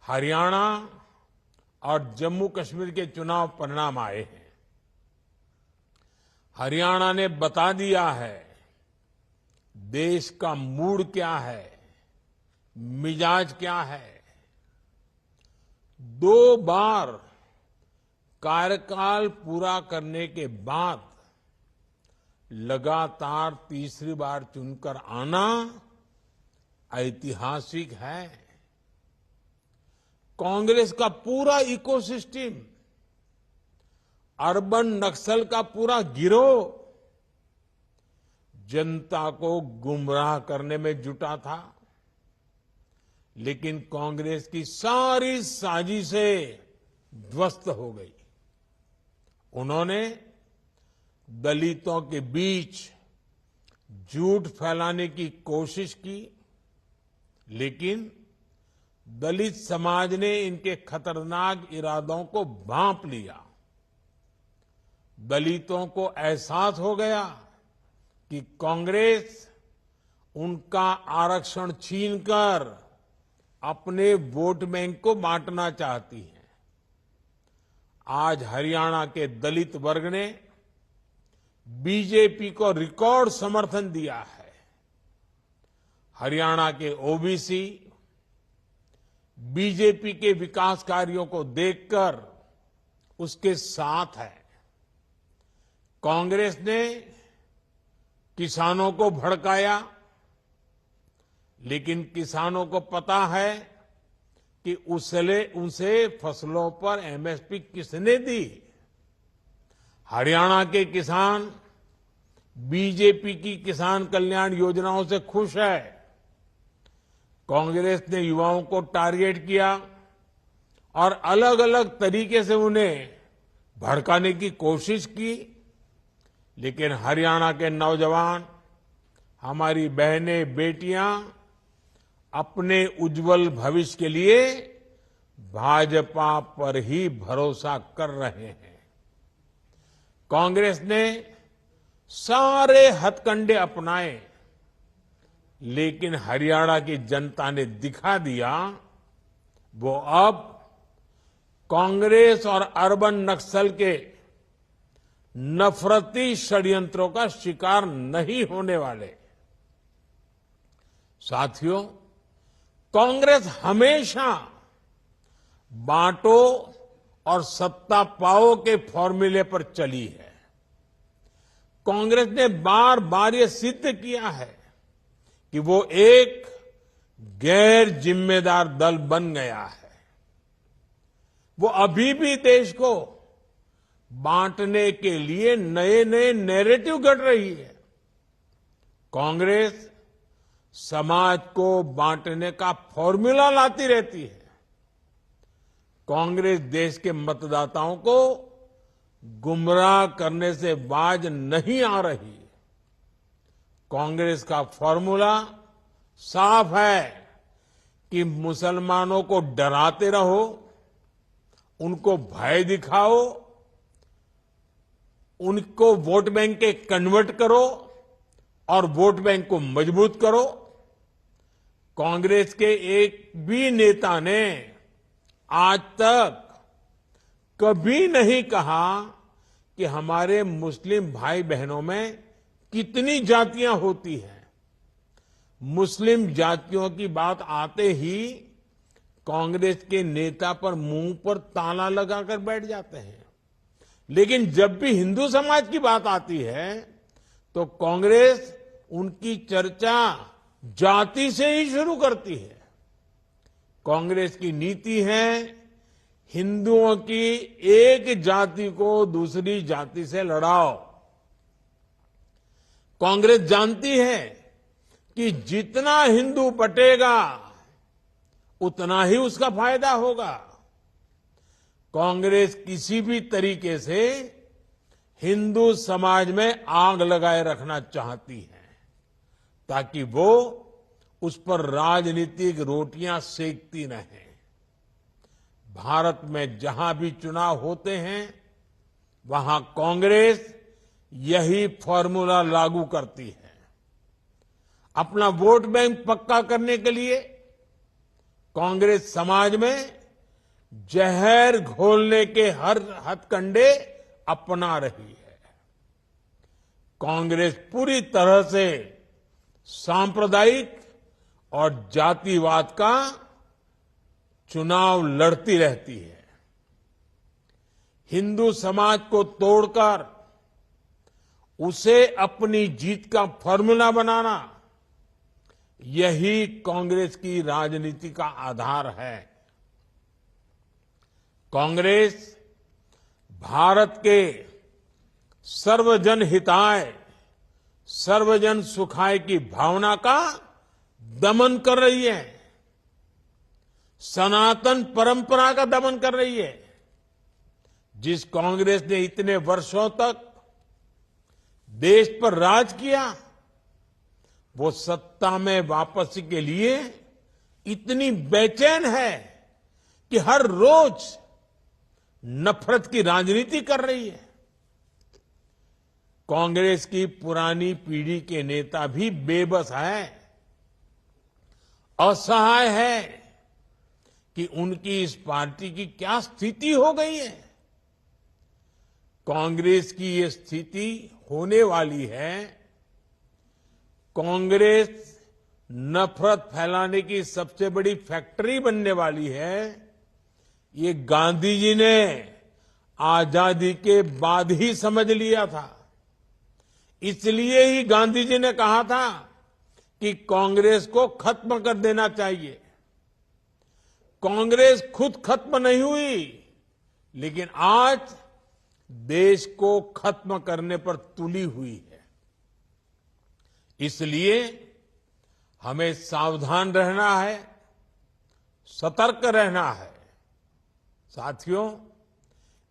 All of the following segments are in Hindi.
हरियाणा और जम्मू कश्मीर के चुनाव परिणाम आए हैं। हरियाणा ने बता दिया है देश का मूड क्या है, मिजाज क्या है। 2 बार कार्यकाल पूरा करने के बाद लगातार तीसरी बार चुनकर आना ऐतिहासिक है। कांग्रेस का पूरा इकोसिस्टम, अर्बन नक्सल का पूरा गिरोह जनता को गुमराह करने में जुटा था, लेकिन कांग्रेस की सारी साजिशें ध्वस्त हो गई। उन्होंने दलितों के बीच झूठ फैलाने की कोशिश की, लेकिन दलित समाज ने इनके खतरनाक इरादों को भांप लिया। दलितों को एहसास हो गया कि कांग्रेस उनका आरक्षण छीनकर अपने वोट बैंक को बांटना चाहती है। आज हरियाणा के दलित वर्ग ने बीजेपी को रिकॉर्ड समर्थन दिया है। हरियाणा के ओबीसी बीजेपी के विकास कार्यों को देखकर उसके साथ है। कांग्रेस ने किसानों को भड़काया, लेकिन किसानों को पता है कि उसे फसलों पर एमएसपी किसने दी। हरियाणा के किसान बीजेपी की किसान कल्याण योजनाओं से खुश है। कांग्रेस ने युवाओं को टारगेट किया और अलग अलग तरीके से उन्हें भड़काने की कोशिश की, लेकिन हरियाणा के नौजवान, हमारी बहनें, बेटियां अपने उज्जवल भविष्य के लिए भाजपा पर ही भरोसा कर रहे हैं। कांग्रेस ने सारे हथकंडे अपनाए, लेकिन हरियाणा की जनता ने दिखा दिया वो अब कांग्रेस और अर्बन नक्सल के नफरती षड्यंत्रों का शिकार नहीं होने वाले। साथियों, कांग्रेस हमेशा बांटो और सत्ता पाओ के फॉर्मूले पर चली है। कांग्रेस ने बार बार ये सिद्ध किया है कि वो एक गैर जिम्मेदार दल बन गया है। वो अभी भी देश को बांटने के लिए नए नए नैरेटिव गढ़ रही है। कांग्रेस समाज को बांटने का फॉर्मूला लाती रहती है। कांग्रेस देश के मतदाताओं को गुमराह करने से बाज नहीं आ रही। कांग्रेस का फॉर्मूला साफ है कि मुसलमानों को डराते रहो, उनको भय दिखाओ, उनको वोट बैंक के कन्वर्ट करो और वोट बैंक को मजबूत करो। कांग्रेस के एक भी नेता ने आज तक कभी नहीं कहा कि हमारे मुस्लिम भाई बहनों में कितनी जातियां होती हैं। मुस्लिम जातियों की बात आते ही कांग्रेस के नेता पर मुंह पर ताला लगाकर बैठ जाते हैं, लेकिन जब भी हिंदू समाज की बात आती है तो कांग्रेस उनकी चर्चा जाति से ही शुरू करती है। कांग्रेस की नीति है हिंदुओं की एक जाति को दूसरी जाति से लड़ाओ। कांग्रेस जानती है कि जितना हिंदू बटेगा उतना ही उसका फायदा होगा। कांग्रेस किसी भी तरीके से हिंदू समाज में आग लगाए रखना चाहती है ताकि वो उस पर राजनीतिक रोटियां सेकती रहें। भारत में जहां भी चुनाव होते हैं वहां कांग्रेस यही फॉर्मूला लागू करती है। अपना वोट बैंक पक्का करने के लिए कांग्रेस समाज में जहर घोलने के हर हथकंडे अपना रही है। कांग्रेस पूरी तरह से सांप्रदायिक और जातिवाद का चुनाव लड़ती रहती है। हिंदू समाज को तोड़कर उसे अपनी जीत का फॉर्मूला बनाना, यही कांग्रेस की राजनीति का आधार है। कांग्रेस भारत के सर्वजन हिताय, सर्वजन सुखाय की भावना का दमन कर रही है, सनातन परंपरा का दमन कर रही है। जिस कांग्रेस ने इतने वर्षों तक देश पर राज किया, वो सत्ता में वापसी के लिए इतनी बेचैन है कि हर रोज नफरत की राजनीति कर रही है। कांग्रेस की पुरानी पीढ़ी के नेता भी बेबस है, असहाय है कि उनकी इस पार्टी की क्या स्थिति हो गई है। कांग्रेस की ये स्थिति होने वाली है। कांग्रेस नफरत फैलाने की सबसे बड़ी फैक्ट्री बनने वाली है। ये गांधी जी ने आजादी के बाद ही समझ लिया था। इसलिए ही गांधी जी ने कहा था कि कांग्रेस को खत्म कर देना चाहिए। कांग्रेस खुद खत्म नहीं हुई, लेकिन आज देश को खत्म करने पर तुली हुई है। इसलिए हमें सावधान रहना है, सतर्क रहना है। साथियों,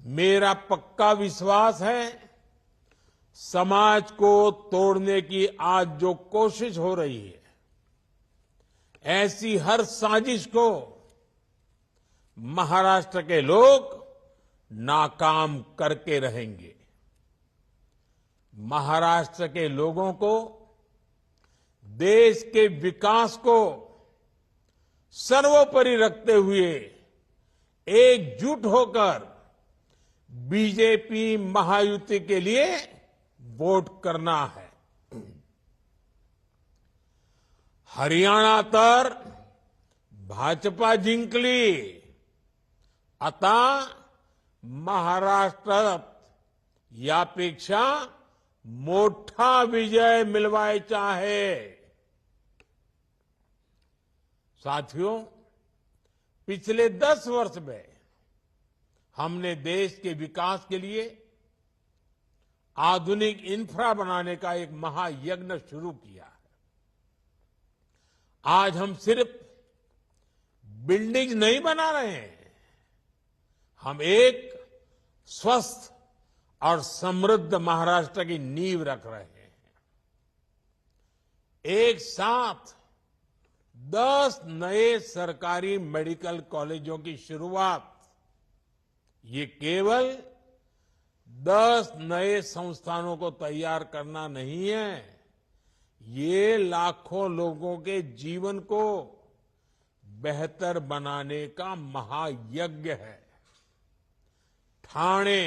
मेरा पक्का विश्वास है, समाज को तोड़ने की आज जो कोशिश हो रही है, ऐसी हर साजिश को महाराष्ट्र के लोग नाकाम करके रहेंगे। महाराष्ट्र के लोगों को देश के विकास को सर्वोपरि रखते हुए एकजुट होकर बीजेपी महायुति के लिए वोट करना है। हरियाणा तर भाजपा जिंकली, आता महाराष्ट्रात यापेक्षा मोठा विजय मिलवायचा आहे। साथियों, पिछले 10 वर्ष में हमने देश के विकास के लिए आधुनिक इंफ्रा बनाने का एक महायज्ञ शुरू किया है। आज हम सिर्फ बिल्डिंग नहीं बना रहे हैं, हम एक स्वस्थ और समृद्ध महाराष्ट्र की नींव रख रहे हैं। एक साथ 10 नए सरकारी मेडिकल कॉलेजों की शुरुआत, ये केवल 10 नए संस्थानों को तैयार करना नहीं है, ये लाखों लोगों के जीवन को बेहतर बनाने का महायज्ञ है। ठाणे,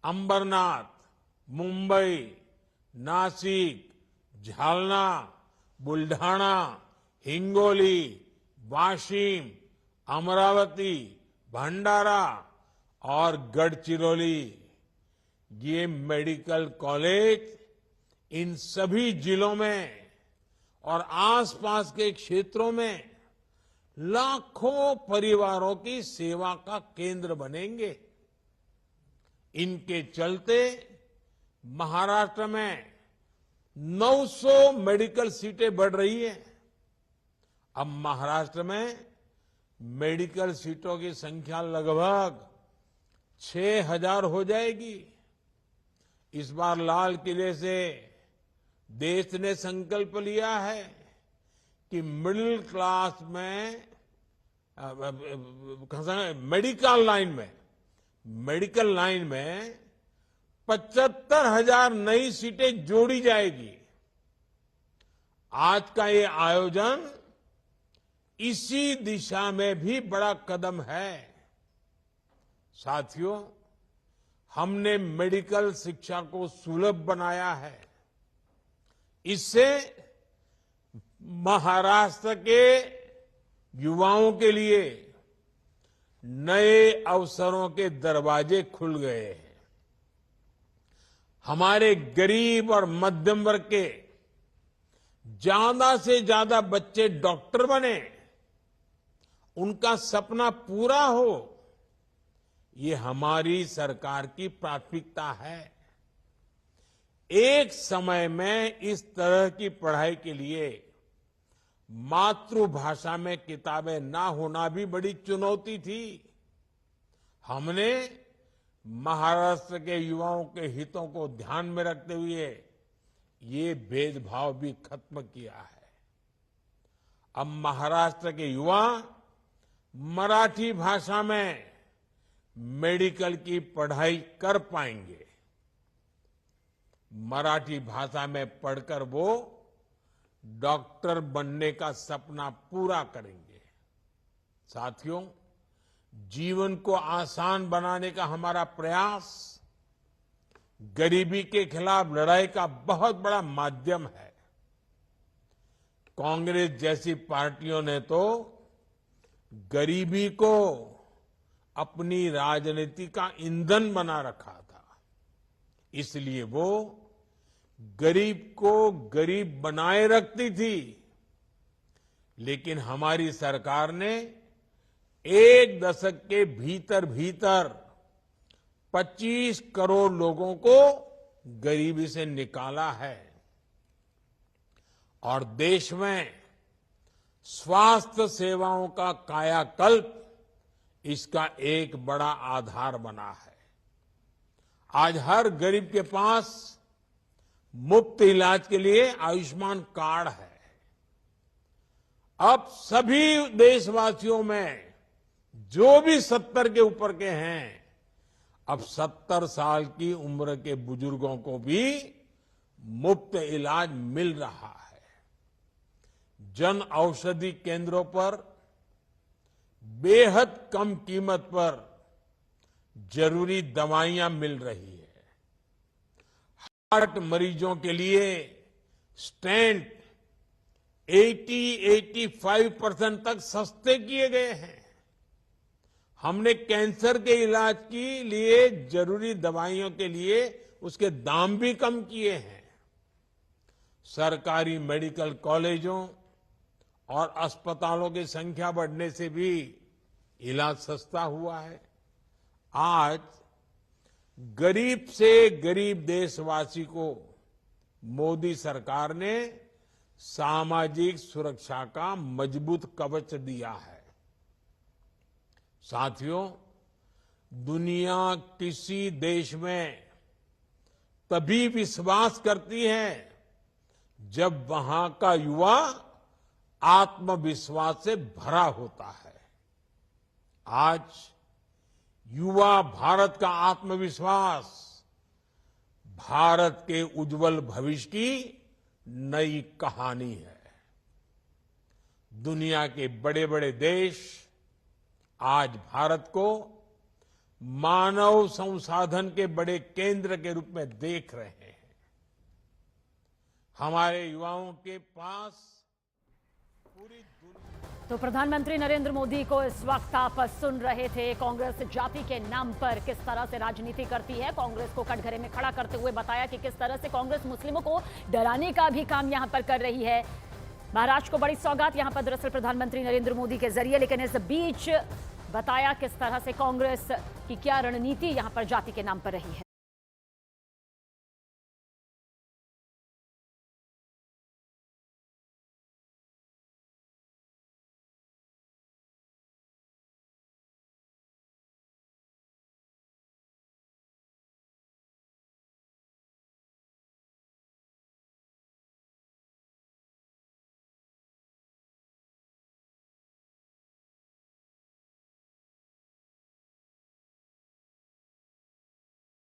अंबरनाथ, मुंबई, नासिक, झालना, बुल्ढाणा, हिंगोली, वाशिम, अमरावती, भंडारा और गढ़चिरौली, ये मेडिकल कॉलेज इन सभी जिलों में और आसपास के क्षेत्रों में लाखों परिवारों की सेवा का केंद्र बनेंगे। इनके चलते महाराष्ट्र में 900 मेडिकल सीटें बढ़ रही हैं। अब महाराष्ट्र में मेडिकल सीटों की संख्या लगभग 6000 हो जाएगी। इस बार लाल किले से देश ने संकल्प लिया है कि मिडिल क्लास में मेडिकल लाइन में 75,000 नई सीटें जोड़ी जाएगी। आज का ये आयोजन इसी दिशा में भी बड़ा कदम है। साथियों, हमने मेडिकल शिक्षा को सुलभ बनाया है। इससे महाराष्ट्र के युवाओं के लिए नए अवसरों के दरवाजे खुल गए हैं। हमारे गरीब और मध्यम वर्ग के ज्यादा से ज्यादा बच्चे डॉक्टर बने, उनका सपना पूरा हो, ये हमारी सरकार की प्राथमिकता है। एक समय में इस तरह की पढ़ाई के लिए मातृभाषा में किताबें ना होना भी बड़ी चुनौती थी। हमने महाराष्ट्र के युवाओं के हितों को ध्यान में रखते हुए ये भेदभाव भी खत्म किया है। अब महाराष्ट्र के युवा मराठी भाषा में मेडिकल की पढ़ाई कर पाएंगे। मराठी भाषा में पढ़कर वो डॉक्टर बनने का सपना पूरा करेंगे। साथियों, जीवन को आसान बनाने का हमारा प्रयास गरीबी के खिलाफ लड़ाई का बहुत बड़ा माध्यम है। कांग्रेस जैसी पार्टियों ने तो गरीबी को अपनी राजनीति का ईंधन बना रखा था, इसलिए वो गरीब को गरीब बनाए रखती थी। लेकिन हमारी सरकार ने एक दशक के भीतर भीतर 25 करोड़ लोगों को गरीबी से निकाला है और देश में स्वास्थ्य सेवाओं का कायाकल्प इसका एक बड़ा आधार बना है। आज हर गरीब के पास मुफ्त इलाज के लिए आयुष्मान कार्ड है। अब सभी देशवासियों में जो भी 70 के ऊपर के हैं, अब 70 साल की उम्र के बुजुर्गों को भी मुफ्त इलाज मिल रहा है। जन औषधि केंद्रों पर बेहद कम कीमत पर जरूरी दवाइयां मिल रही है। हार्ट मरीजों के लिए स्टेंट 80-85% तक सस्ते किए गए हैं। हमने कैंसर के इलाज के लिए जरूरी दवाइयों के लिए उसके दाम भी कम किए हैं। सरकारी मेडिकल कॉलेजों और अस्पतालों की संख्या बढ़ने से भी इलाज सस्ता हुआ है। आज गरीब से गरीब देशवासी को मोदी सरकार ने सामाजिक सुरक्षा का मजबूत कवच दिया है। साथियों, दुनिया किसी देश में तभी विश्वास करती है जब वहां का युवा आत्मविश्वास से भरा होता है। आज युवा भारत का आत्मविश्वास भारत के उज्जवल भविष्य की नई कहानी है। दुनिया के बड़े बड़े देश आज भारत को मानव संसाधन के बड़े केंद्र के रूप में देख रहे हैं। हमारे युवाओं के पास पूरी दुनिया। तो प्रधानमंत्री नरेंद्र मोदी को इस वक्त आप सुन रहे थे। कांग्रेस जाति के नाम पर किस तरह से राजनीति करती है, कांग्रेस को कटघरे में खड़ा करते हुए बताया कि किस तरह से कांग्रेस मुस्लिमों को डराने का भी काम यहां पर कर रही है। महाराष्ट्र को बड़ी सौगात यहां पर दरअसल प्रधानमंत्री नरेंद्र मोदी के जरिए, लेकिन इस बीच बताया किस तरह से कांग्रेस की क्या रणनीति यहां पर जाति के नाम पर रही है।